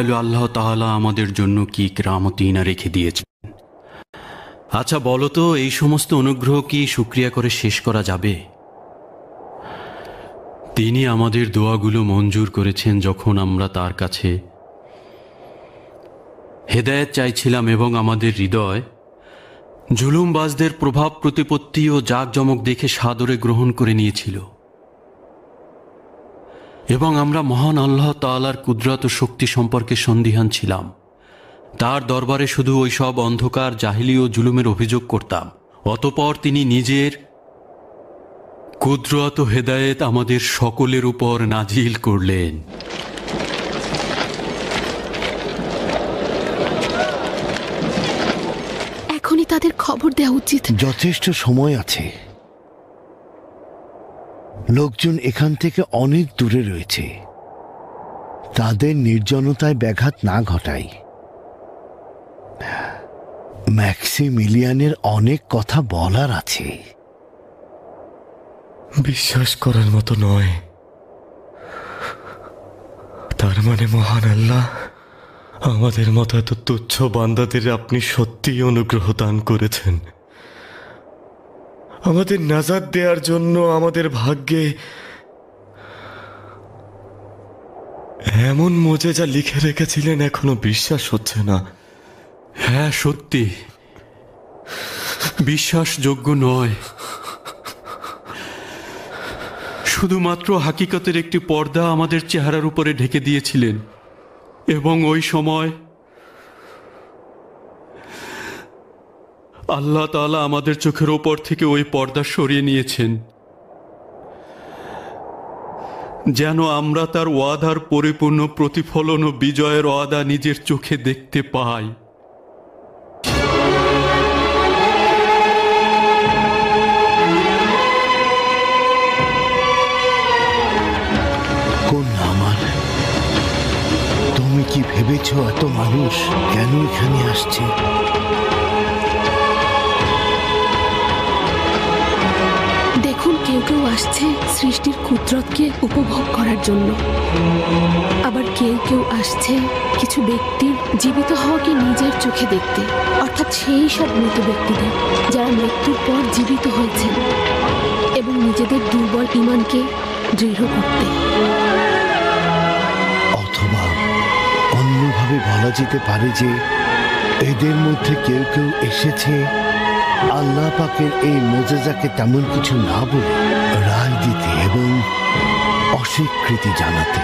দয়ালু আল্লাহ তাআলা আমাদের জন্য কি কেরামতিনা রেখে দিয়েছেন। আচ্ছা বলো তো, এই সমস্ত অনুগ্রহ কি শুকরিয়া করে শেষ করা যাবে? তিনি আমাদের দোয়াগুলো মঞ্জুর করেছেন যখন আমরা তার কাছে হেদায়েত চাইছিলাম, এবং আমাদের হৃদয় জুলুমবাজদের প্রভাব প্রতিপত্তি ও জাঁকজমক দেখে সাদরে গ্রহণ করে নিয়েছিল, এবং আমরা মহান আল্লাহ তাআলার কুদরত ও শক্তি সম্পর্কে সন্দিহান ছিলাম। তার দরবারে শুধু ওই সব অন্ধকার, জাহিলি ও জুলুমের অভিযোগ করতাম। অতঃপর তিনি নিজের কুদরত ও হেদায়েত আমাদের সকলের উপর নাজিল করলেন। এখনই তাদের খবর দেওয়া উচিত। যথেষ্ট সময় আছে। লোকজন এখান থেকে অনেক দূরে রয়েছে। তাদের নির্জনতায় ব্যাঘাত না ঘটাই। ম্যাক্সিমিলিয়ানের অনেক কথা বলার আছে। বিশ্বাস করার মতো নয়। তার মানে মহান আল্লাহ আমাদের মতো এত তুচ্ছ বান্দাদের আপনি সত্যিই অনুগ্রহ দান করেছেন। আমাদের নাজাত দেওয়ার জন্য আমাদের ভাগ্যে এমন মোজেজা লিখে রেখেছিলেন, এখনো বিশ্বাস হচ্ছে না। হ্যাঁ, সত্যি বিশ্বাসযোগ্য নয়। শুধুমাত্র হাকিকতের একটি পর্দা আমাদের চেহারার উপরে ঢেকে দিয়েছিলেন, এবং ওই সময় আল্লাহ তাআলা আমাদের চোখের ওপর থেকে ওই পর্দা সরিয়ে নিয়েছেন, যেন আমরা তার ওয়াদার পরিপূর্ণ প্রতিফলন ও বিজয়ের ওয়াদা নিজের চোখে দেখতে পাই। তুমি কি ভেবেছ এত মানুষ কেন এখানে আসছে? দেখুন, কেউ কেউ আসছে সৃষ্টির কুদরতকে উপভোগ করার জন্য, আবার কেউ কেউ আসছে কিছু ব্যক্তির জীবিত হওয়াকে নিজের চোখে দেখতে, অর্থাৎ সেই সব মৃত ব্যক্তিদের যারা মৃত্যুর পর জীবিত হয়েছেন, এবং নিজেদের দুর্বল ঈমানকে দৃঢ় করতে। অথবা অন্যভাবে বলা যেতে পারে যে এদের মধ্যে কেউ কেউ এসেছে আল্লাহ পাকের এই মুজিজাকে তেমন কিছু না বলে রায় দিতে এবং অস্বীকৃতি জানাতে।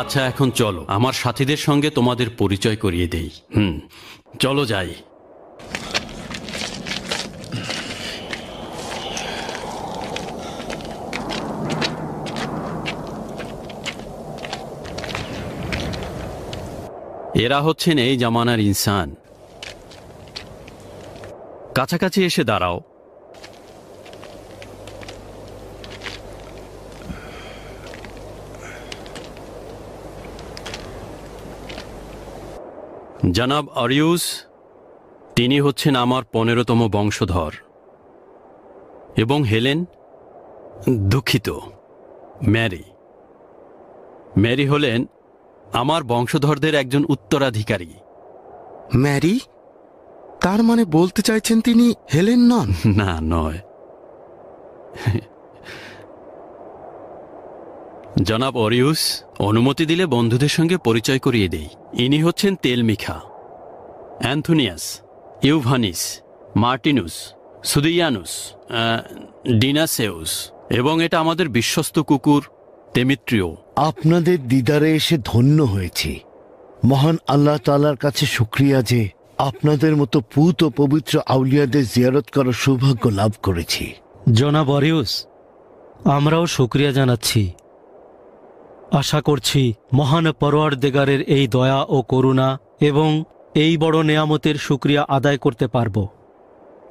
আচ্ছা, এখন চলো আমার সাথীদের সঙ্গে তোমাদের পরিচয় করিয়ে দেই। চলো যাই। এরা হচ্ছেন এই জামানার ইনসান। কাছাকাছি এসে দাঁড়াও। জনাব আরিউস, তিনি হচ্ছেন আমার 15তম বংশধর, এবং হেলেন, দুঃখিত, ম্যারি হলেন আমার বংশধরদের একজন উত্তরাধিকারী। ম্যারি? তার মানে বলতে চাইছেন তিনি হেলেন নন? না, নয়। জনাব অরিউস, অনুমতি দিলে বন্ধুদের সঙ্গে পরিচয় করিয়ে দেই। ইনি হচ্ছেন তেলমিখা, অ্যান্থোনিয়াস, ইউভানিস, মার্টিনুস, সুদিয়ানুস, ডিনাসেউস, এবং এটা আমাদের বিশ্বস্ত কুকুর তেমিত্রিও। আপনাদের দিদারে এসে ধন্য হয়েছি। মহান আল্লাহ তাআলার কাছে শুকরিয়া যে আপনাদের মতো পুত ও পবিত্র আউলিয়াদের জিয়ারত করার সৌভাগ্য লাভ করেছি। জনাব ওয়ারিউস, আমরাও শুকরিয়া জানাচ্ছি। আশা করছি মহান পরওয়ারদিগারের এই দয়া ও করুণা এবং এই বড় নেয়ামতের শুকরিয়া আদায় করতে পারব।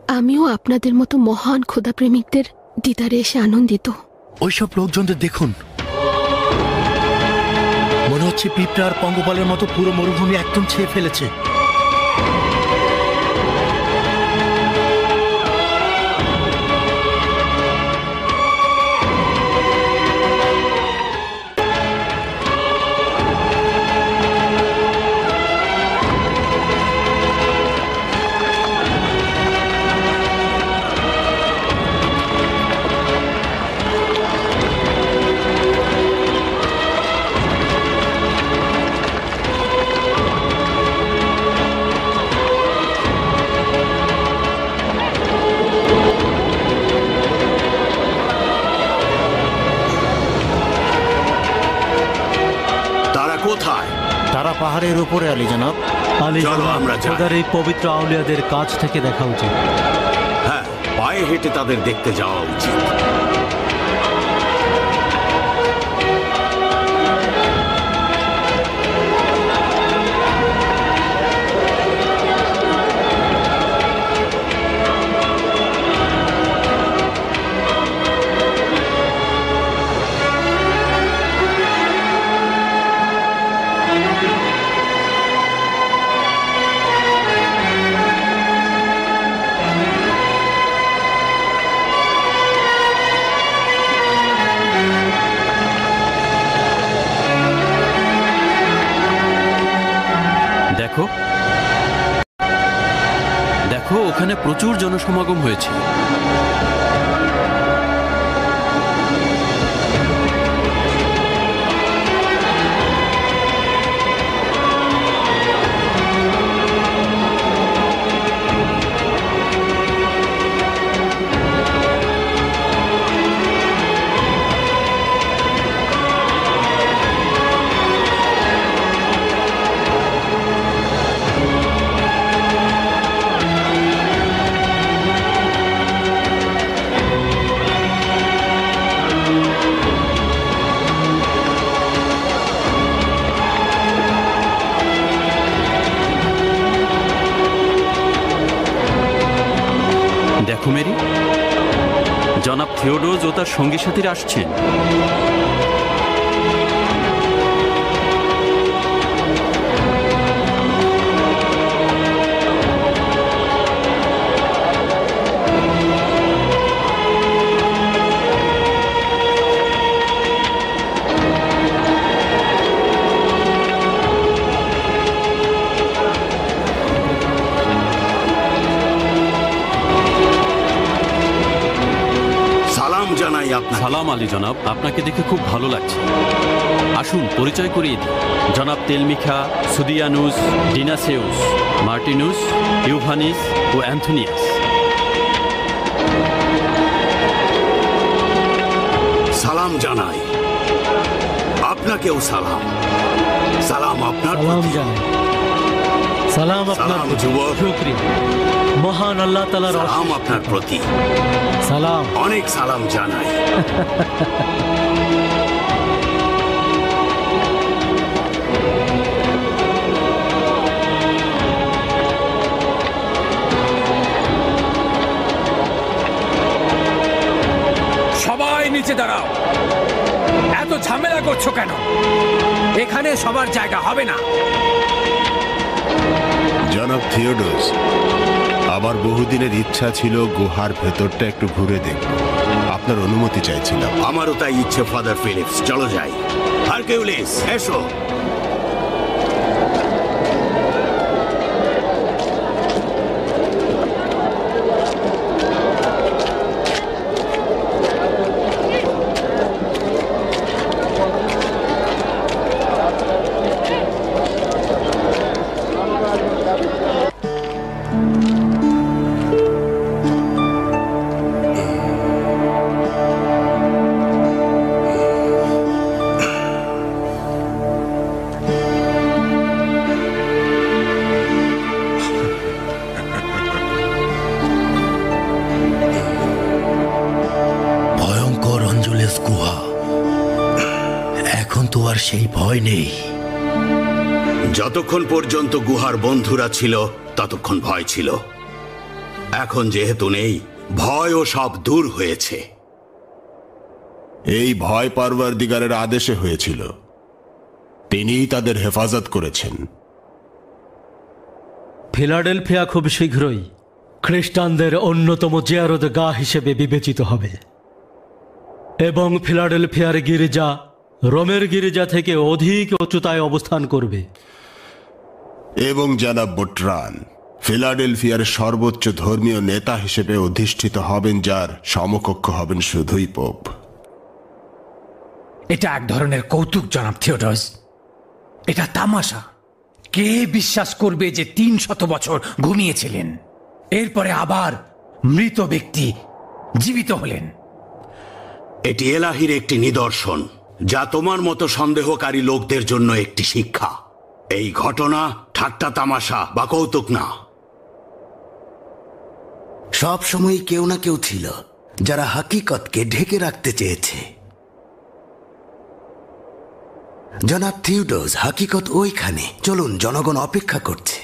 আমিও আপনাদের মতো মহান খোদাপ্রেমিকদের দিদারে এসে আনন্দিত। ওইসব লোকজনদের দেখুন, মনে হচ্ছে পিঁপড়া আর পঙ্গপালের মতো পুরো মরুভূমি একদম ছেয়ে ফেলেছে। তারা পাহাড়ের উপরে আলী জনাব। আলী চলো জনাব, আমরা যাই। খোদার এই পবিত্র আউলিয়াদের কাছ থেকে দেখা উচিত। হ্যাঁ, পায়ে হেঁটে তাদের দেখতে যাওয়া উচিত। দেখো দেখো, ওখানে প্রচুর জনসমাগম হয়েছে। দেখো মেরি, জনাব থিওডোজ ও তার সঙ্গী সাথীরা আসছেন। জানাই আপনাকে। সালাম আলী জনাব, আপনাকে দেখে খুব ভালো লাগছে। আসুন পরিচয় করিয়ে দিই। জনাব তেলমিখা, সুদিয়ানুস, ডিনাসেউস, মার্টিনুস, ইউভানিস ও অ্যান্থোনিয়াস। সালাম জানাই আপনাকেও। সালাম সালাম আপনার সালাম প্রতি। জানাই। সালাম আপনার সালাম প্রতি। যুবক। শুকরিয়া। মহান আল্লাহ তাআলার সালাম আপনার প্রতি। সালাম। অনেক সালাম জানাই। সবাই নিচে দাঁড়াও। এত ঝামেলা করছো কেন? এখানে সবার জায়গা হবে না। জনাব থিওডোস, আমার বহুদিনের ইচ্ছা ছিল গুহার ভেতরটা একটু ঘুরে দেখব। আপনার অনুমতি চাইছিলাম। আমারও তাই ইচ্ছে ফাদার ফিলিপস। চলো যাই। হারকিউলিস, এসো। সেই ভয় নেই। যতক্ষণ পর্যন্ত গুহার বন্ধুরা ছিল ততক্ষণ ভয় ছিল। এখন যেহেতু নেই, ভয়ও সব দূর হয়েছে। এই ভয় পরওয়ারদিগারের আদেশে হয়েছিল, তিনিই তাদের হেফাজত করেছেন। ফিলাডেলফিয়া খুব শীঘ্রই খ্রিস্টানদের অন্যতম জিয়ারত গা হিসেবে বিবেচিত হবে এবং ফিলাডেলফিয়ার গির্জা রোমের গির্জা থেকে অধিক উচ্চতায় অবস্থান করবে। এবং জনাব বোট্রান ফিলাডেলফিয়ার সর্বোচ্চ ধর্মীয় নেতা হিসেবে অধিষ্ঠিত হবেন, যার সমকক্ষ হবেন শুধুই পোপ। এটা এক ধরনের কৌতুক জনাব থিওডস, এটা তামাশা। কে বিশ্বাস করবে যে 300 বছর ঘুমিয়েছিলেন, এরপরে আবার মৃত ব্যক্তি জীবিত হলেন? এটি এলাহির একটি নিদর্শন, যা তোমার মতো সন্দেহকারী লোকদের জন্য একটি শিক্ষা। এই ঘটনা ঠাট্টা তামাশা বা কৌতুক না। সব সময় কেউ না কেউ ছিল যারা হাকিকতকে ঢেকে রাখতে চেয়েছে। জনাব থিওডোস, হাকিকত ওইখানে। চলুন, জনগণ অপেক্ষা করছে।